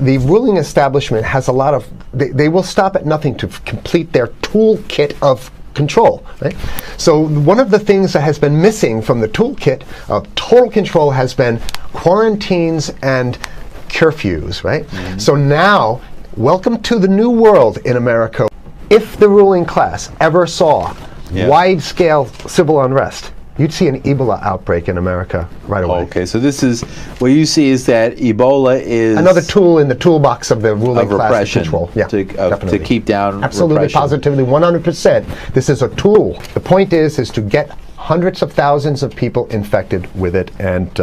The ruling establishment has a lot of, they will stop at nothing to complete their toolkit of control, right? So one of the things that has been missing from the toolkit of total control has been quarantines and curfews, right? Mm-hmm. So now, welcome to the new world in America. If the ruling class ever saw wide-scale civil unrest, you'd see an Ebola outbreak in America right away. Okay, so this is, what you see is that Ebola is another tool in the toolbox of the ruling class control. Yeah, to keep down absolutely, repression. positively, 100%. This is a tool. The point is to get hundreds of thousands of people infected with it and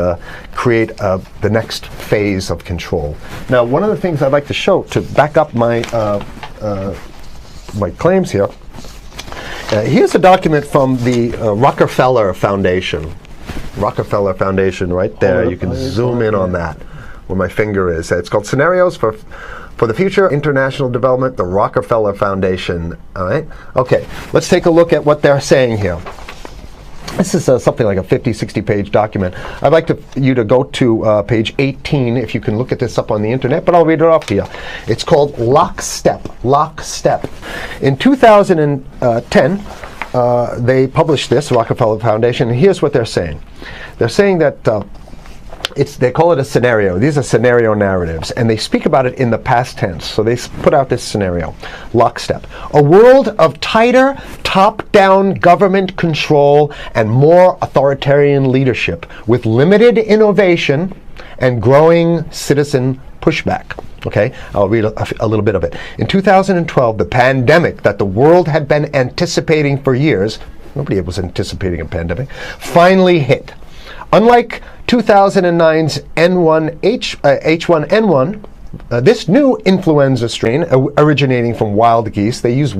create the next phase of control. Now, one of the things I'd like to show to back up my my claims here. Here's a document from the Rockefeller Foundation. Rockefeller Foundation, right there. You can zoom in on that, where my finger is. It's called Scenarios for the Future International Development, the Rockefeller Foundation. All right. Okay. Let's take a look at what they're saying here. This is something like a 50, 60-page document. I'd like you to go to page 18, if you can look at this up on the internet, but I'll read it off to you. It's called Lockstep. Lockstep. In 2010, they published this, Rockefeller Foundation, and here's what they're saying. They're saying that they call it a scenario. These are scenario narratives, and they speak about it in the past tense. So they put out this scenario, Lockstep. A world of tighter, top-down government control and more authoritarian leadership with limited innovation and growing citizen pushback. Okay, I'll read a little bit of it. In 2012, the pandemic that the world had been anticipating for years, nobody was anticipating a pandemic, finally hit. Unlike 2009's H1N1, this new influenza strain originating from wild geese, they use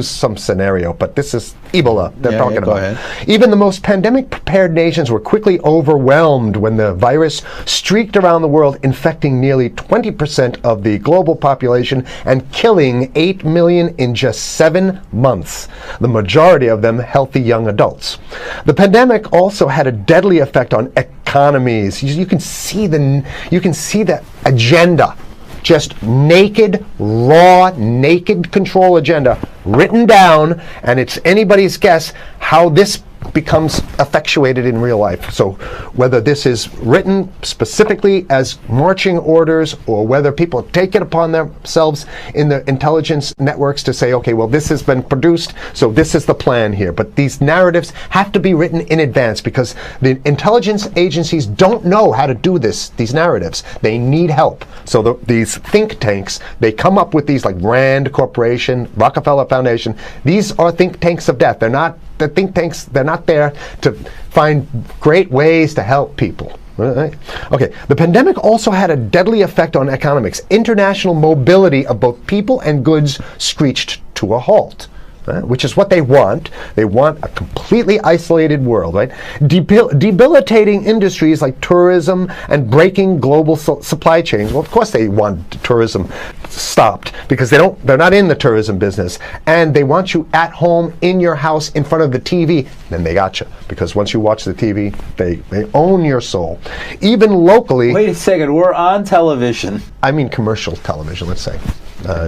some scenario, but this is Ebola they're talking about. Ahead. Even the most pandemic-prepared nations were quickly overwhelmed when the virus streaked around the world, infecting nearly 20% of the global population and killing 8 million in just 7 months, the majority of them healthy young adults. The pandemic also had a deadly effect on economies. You can see the agenda. Just naked, raw, naked control agenda written down, and it's anybody's guess how this becomes effectuated in real life. So whether this is written specifically as marching orders or whether people take it upon themselves in the intelligence networks to say, okay, well, this has been produced, so this is the plan here. But these narratives have to be written in advance because the intelligence agencies don't know how to do these narratives. They need help. So these think tanks, they come up with these like Rand Corporation, Rockefeller Foundation. These are think tanks of death. They're not the think tanks, they're not there to find great ways to help people. Right? Okay, the pandemic also had a deadly effect on economics. International mobility of both people and goods screeched to a halt. Which is what they want. They want a completely isolated world, right? Debilitating industries like tourism and breaking global supply chains. Well, of course they want tourism stopped because they're not in the tourism business, and they want you at home in your house in front of the TV. Then they got you because once you watch the TV, they own your soul. Even locally. Wait a second, we're on television. I mean commercial television, let's say.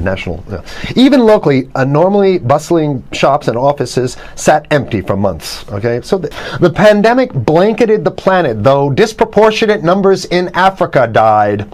National. Even locally, normally bustling shops and offices sat empty for months. Okay, so the pandemic blanketed the planet, though disproportionate numbers in Africa died.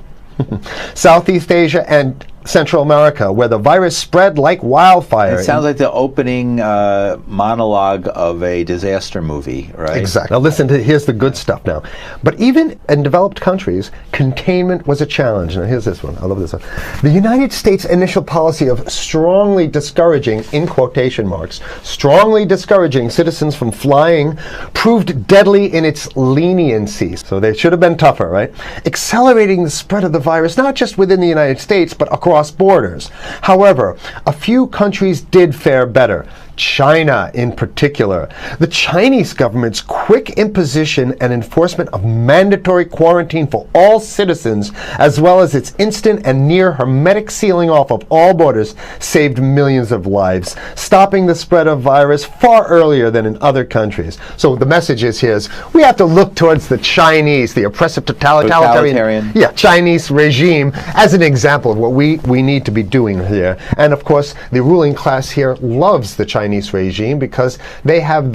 Southeast Asia and Central America, where the virus spread like wildfire. It sounds like the opening monologue of a disaster movie, right? Exactly. Now listen here's the good stuff now. But even in developed countries, containment was a challenge. Now here's this one. I love this one. The United States' initial policy of strongly discouraging, in quotation marks, strongly discouraging citizens from flying proved deadly in its leniency. So they should have been tougher, right? Accelerating the spread of the virus, not just within the United States, but across borders. However, a few countries did fare better. China in particular. The Chinese government's quick imposition and enforcement of mandatory quarantine for all citizens, as well as its instant and near hermetic sealing off of all borders, saved millions of lives, stopping the spread of virus far earlier than in other countries. So the message is here is we have to look towards the Chinese, the oppressive totalitarian Chinese regime as an example of what we need to be doing here. And of course, the ruling class here loves the Chinese regime because they have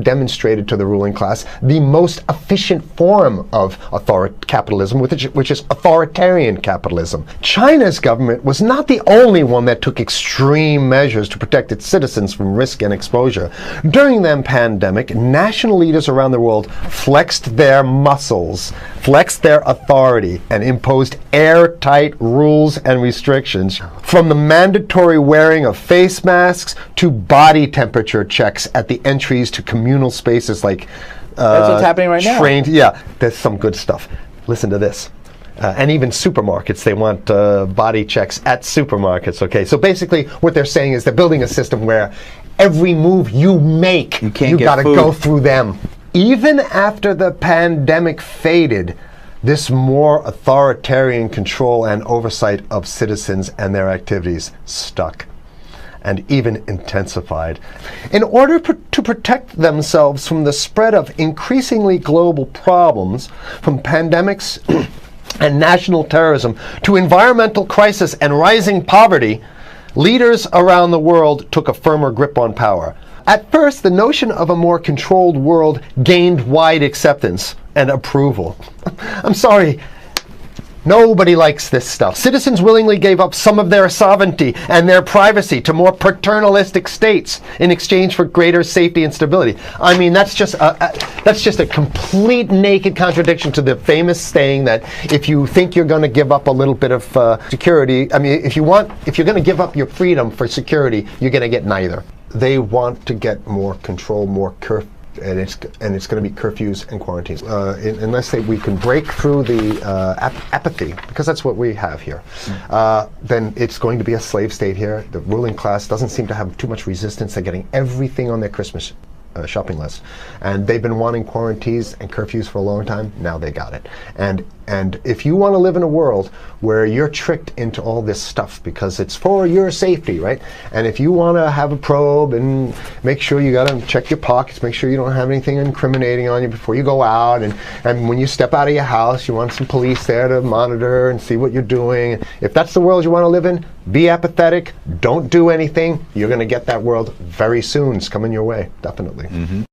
demonstrated to the ruling class the most efficient form of capitalism, which is authoritarian capitalism. China's government was not the only one that took extreme measures to protect its citizens from risk and exposure. During the pandemic, national leaders around the world flexed their muscles, flexed their authority, and imposed airtight rules and restrictions, from the mandatory wearing of face masks to body temperature checks at the entries to communal spaces like that's what's happening right now. Yeah, there's some good stuff. Listen to this. And even supermarkets, they want body checks at supermarkets, okay? So basically what they're saying is they're building a system where every move you make, you gotta go through them. Even after the pandemic faded, this more authoritarian control and oversight of citizens and their activities stuck and even intensified. In order to protect themselves from the spread of increasingly global problems, from pandemics and national terrorism to environmental crisis and rising poverty, leaders around the world took a firmer grip on power. At first, the notion of a more controlled world gained wide acceptance and approval. I'm sorry, nobody likes this stuff. Citizens willingly gave up some of their sovereignty and their privacy to more paternalistic states in exchange for greater safety and stability. I mean, that's just a complete naked contradiction to the famous saying that if you think you're going to give up a little bit of security, I mean, if you're going to give up your freedom for security, you're going to get neither. They want to get more control, more and it's going to be curfews and quarantines. Unless we can break through the apathy, because that's what we have here, then it's going to be a slave state here. The ruling class doesn't seem to have too much resistance. They're getting everything on their Christmas shopping list, and they've been wanting quarantines and curfews for a long time. Now they got it. And if you want to live in a world where you're tricked into all this stuff because it's for your safety, right? And if you want to have a probe and make sure you got to check your pockets, make sure you don't have anything incriminating on you before you go out, and when you step out of your house, you want some police there to monitor and see what you're doing. If that's the world you want to live in, be apathetic, don't do anything. You're going to get that world very soon. It's coming your way, definitely.